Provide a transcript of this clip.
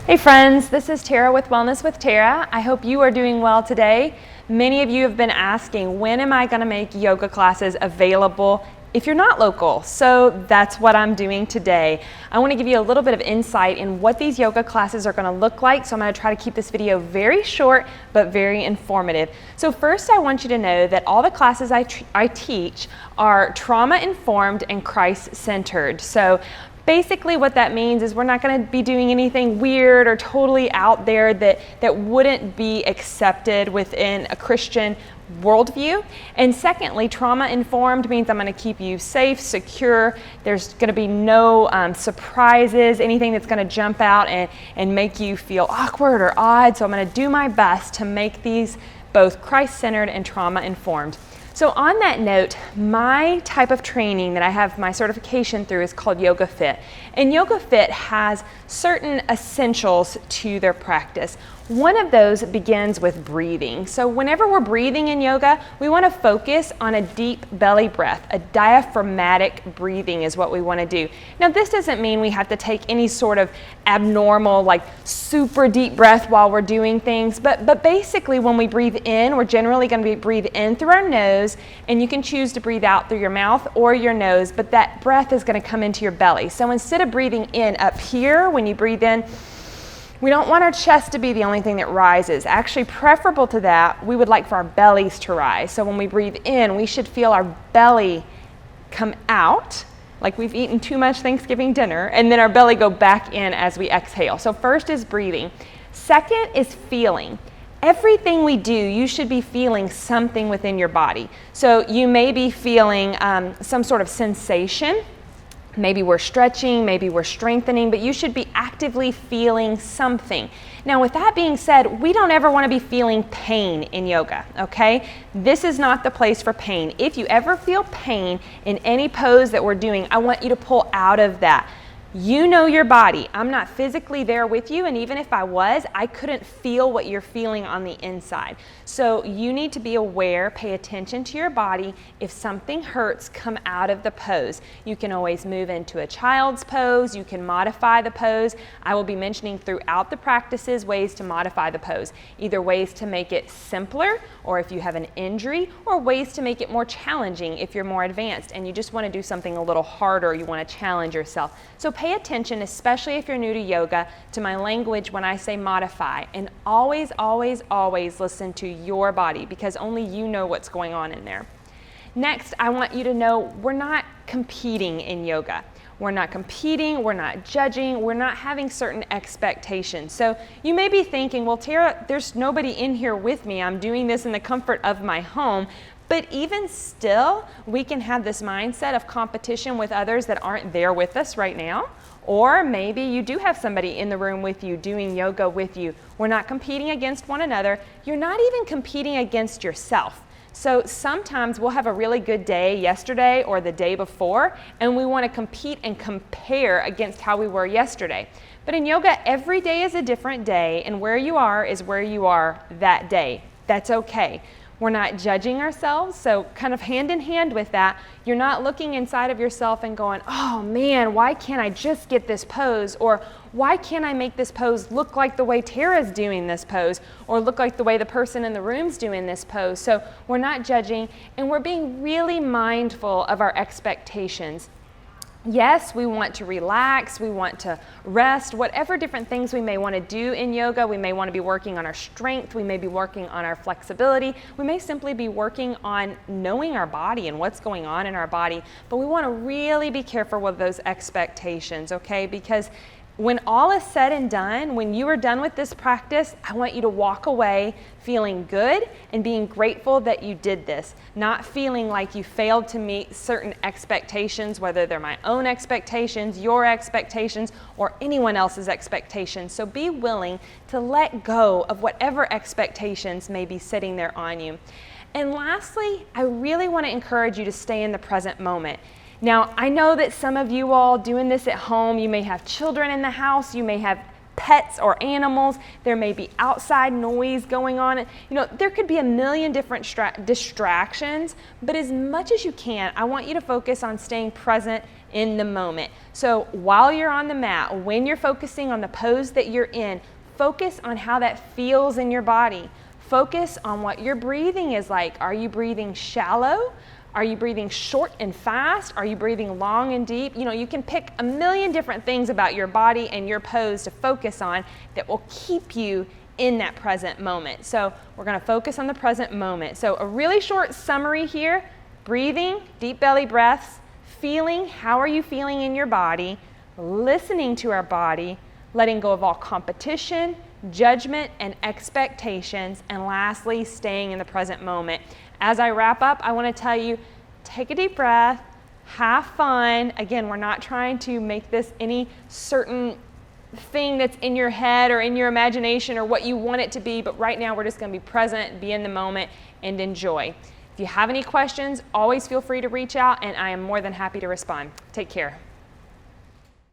Hey friends, this is Tara with Wellness with Tara. I hope you are doing well today. Many of you have been asking, when am I going to make yoga classes available if you're not local? So that's what I'm doing today. I want to give you a little bit of insight in what these yoga classes are going to look like. So I'm going to try to keep this video very short but very informative. So first I want you to know that all the classes I teach are trauma-informed and Christ-centered. So basically what that means is we're not going to be doing anything weird or totally out there that wouldn't be accepted within a Christian worldview. And secondly, trauma-informed means I'm going to keep you safe, secure. There's going to be no surprises, anything that's going to jump out and make you feel awkward or odd. So I'm going to do my best to make these both Christ-centered and trauma-informed. So on that note, my type of training that I have my certification through is called Yoga Fit. And Yoga Fit has certain essentials to their practice. One of those begins with breathing. So whenever we're breathing in yoga, we want to focus on a deep belly breath. A diaphragmatic breathing is what we want to do. Now this doesn't mean we have to take any sort of abnormal, like super deep breath while we're doing things, but basically when we breathe in, we're generally going to breathe in through our nose, and you can choose to breathe out through your mouth or your nose, but that breath is going to come into your belly. So instead of breathing in up here, when you breathe in, we don't want our chest to be the only thing that rises. Actually, preferable to that, we would like for our bellies to rise. So when we breathe in, we should feel our belly come out, like we've eaten too much Thanksgiving dinner, and then our belly go back in as we exhale. So first is breathing. Second is feeling. Everything we do, you should be feeling something within your body. So you may be feeling some sort of sensation. Maybe we're stretching, maybe we're strengthening, but you should be actively feeling something. Now, with that being said, we don't ever want to be feeling pain in yoga, okay? This is not the place for pain. If you ever feel pain in any pose that we're doing, I want you to pull out of that. You know your body. I'm not physically there with you, and even if I was, I couldn't feel what you're feeling on the inside. So you need to be aware, pay attention to your body. If something hurts, come out of the pose. You can always move into a child's pose. You can modify the pose. I will be mentioning throughout the practices ways to modify the pose, either ways to make it simpler, or if you have an injury, or ways to make it more challenging if you're more advanced and you just want to do something a little harder, you want to challenge yourself. So pay attention, especially if you're new to yoga, to my language when I say modify, and always, always, always listen to your body, because only you know what's going on in there. Next, I want you to know we're not competing in yoga. We're not competing, we're not judging, we're not having certain expectations. So you may be thinking, well, Tara, there's nobody in here with me. I'm doing this in the comfort of my home. But even still, we can have this mindset of competition with others that aren't there with us right now. Or maybe you do have somebody in the room with you doing yoga with you. We're not competing against one another. You're not even competing against yourself. So sometimes we'll have a really good day yesterday or the day before, and we want to compete and compare against how we were yesterday. But in yoga, every day is a different day, and where you are is where you are that day. That's okay. We're not judging ourselves, so kind of hand in hand with that, you're not looking inside of yourself and going, oh man, why can't I just get this pose? Or why can't I make this pose look like the way Tara's doing this pose? Or look like the way the person in the room's doing this pose? So we're not judging, and we're being really mindful of our expectations. Yes, we want to relax, we want to rest, whatever different things we may want to do in yoga. We may want to be working on our strength, we may be working on our flexibility, we may simply be working on knowing our body and what's going on in our body, but we want to really be careful with those expectations, okay? Because when all is said and done, when you are done with this practice, I want you to walk away feeling good and being grateful that you did this, not feeling like you failed to meet certain expectations, whether they're my own expectations, your expectations, or anyone else's expectations. So be willing to let go of whatever expectations may be sitting there on you. And lastly, I really want to encourage you to stay in the present moment. Now, I know that some of you all doing this at home, you may have children in the house, you may have pets or animals, there may be outside noise going on. You know, there could be a million different distractions, but as much as you can, I want you to focus on staying present in the moment. So while you're on the mat, when you're focusing on the pose that you're in, focus on how that feels in your body. Focus on what your breathing is like. Are you breathing shallow? Are you breathing short and fast? Are you breathing long and deep? You know, you can pick a million different things about your body and your pose to focus on that will keep you in that present moment. So we're gonna focus on the present moment. So a really short summary here: breathing, deep belly breaths, feeling, how are you feeling in your body, listening to our body, letting go of all competition, judgment, and expectations, and lastly, staying in the present moment. As I wrap up, I want to tell you, take a deep breath, have fun. Again, we're not trying to make this any certain thing that's in your head or in your imagination or what you want it to be, but right now we're just going to be present, be in the moment, and enjoy. If you have any questions, always feel free to reach out, and I am more than happy to respond. Take care.